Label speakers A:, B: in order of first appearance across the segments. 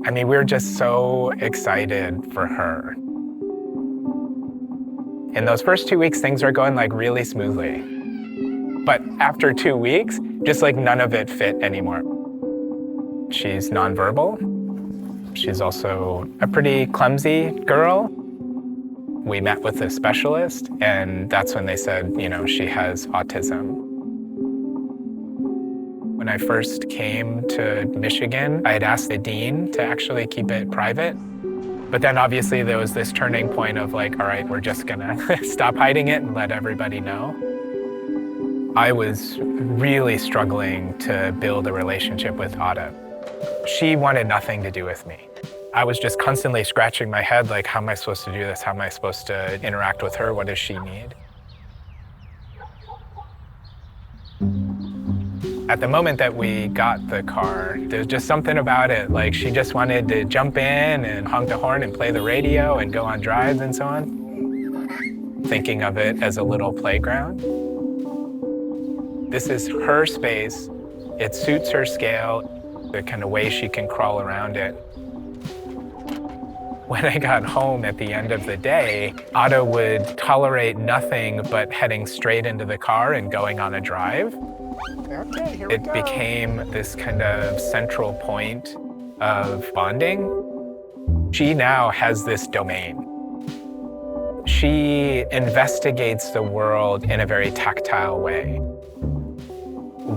A: I mean, we're just so excited for her. In those first 2 weeks, things are going like really smoothly. But after 2 weeks, just like none of it fit anymore. She's nonverbal. She's also a pretty clumsy girl. We met with a specialist, and that's when they said, she has autism. When I first came to Michigan, I had asked the dean to actually keep it private. But then obviously there was this turning point of like, all right, we're just gonna stop hiding it and let everybody know. I was really struggling to build a relationship with Ada. She wanted nothing to do with me. I was just constantly scratching my head like, how am I supposed to do this? How am I supposed to interact with her? What does she need? At the moment that we got the car, there's just something about it. Like she just wanted to jump in and honk the horn and play the radio and go on drives and so on. Thinking of it as a little playground. This is her space. It suits her scale, the kind of way she can crawl around it. When I got home at the end of the day, Ada would tolerate nothing but heading straight into the car and going on a drive.
B: Okay, here we
A: It
B: go.
A: became this kind of central point of bonding. She now has this domain. She investigates the world in a very tactile way.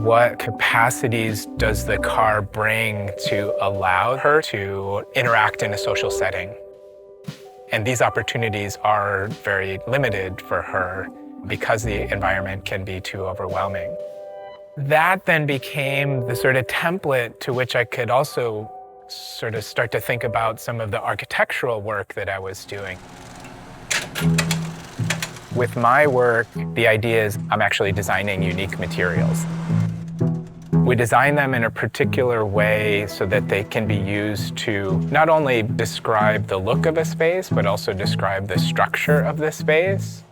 A: What capacities does the car bring to allow her to interact in a social setting? And these opportunities are very limited for her because the environment can be too overwhelming. That then became the sort of template to which I could also sort of start to think about some of the architectural work that I was doing. With my work, the idea is I'm actually designing unique materials. We design them in a particular way so that they can be used to not only describe the look of a space, but also describe the structure of the space.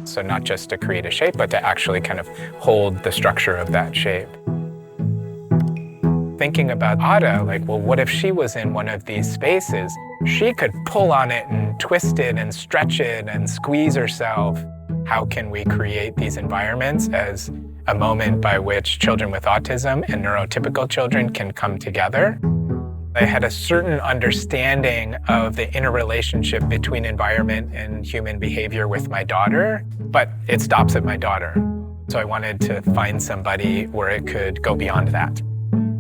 A: So not just to create a shape, but to actually kind of hold the structure of that shape. Thinking about Ada, like, well, what if she was in one of these spaces? She could pull on it and twist it and stretch it and squeeze herself. How can we create these environments as a moment by which children with autism and neurotypical children can come together? I had a certain understanding of the interrelationship between environment and human behavior with my daughter, but it stops at my daughter. So I wanted to find somebody where it could go beyond that.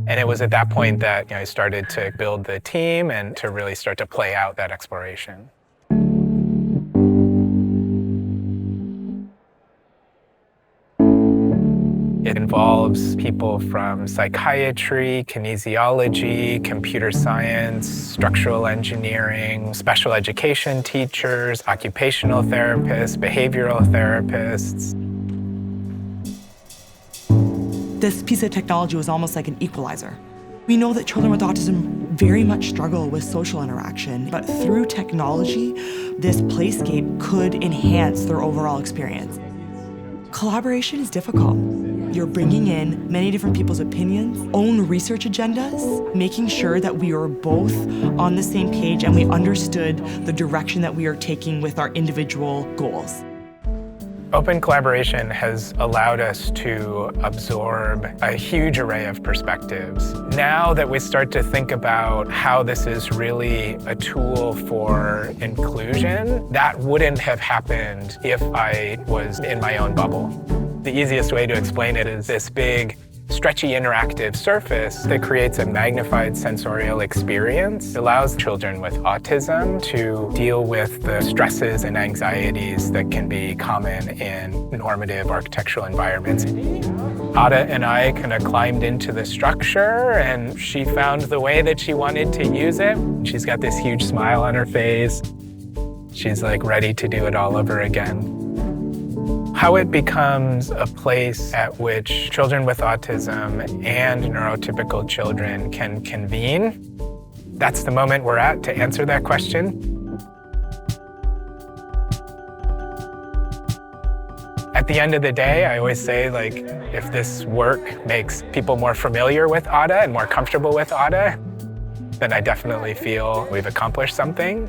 A: And it was at that point that I started to build the team and to really start to play out that exploration. It involves people from psychiatry, kinesiology, computer science, structural engineering, special education teachers, occupational therapists, behavioral therapists.
C: This piece of technology was almost like an equalizer. We know that children with autism very much struggle with social interaction, but through technology, this playscape could enhance their overall experience. Collaboration is difficult. You're bringing in many different people's opinions, own research agendas, making sure that we are both on the same page and we understood the direction that we are taking with our individual goals.
A: Open collaboration has allowed us to absorb a huge array of perspectives. Now that we start to think about how this is really a tool for inclusion, that wouldn't have happened if I was in my own bubble. The easiest way to explain it is this big, stretchy interactive surface that creates a magnified sensorial experience. It allows children with autism to deal with the stresses and anxieties that can be common in normative architectural environments. Ada and I kind of climbed into the structure and she found the way that she wanted to use it. She's got this huge smile on her face. She's like ready to do it all over again. How it becomes a place at which children with autism and neurotypical children can convene, that's the moment we're at to answer that question. At the end of the day, I always say, like, if this work makes people more familiar with Ada and more comfortable with Ada, then I definitely feel we've accomplished something.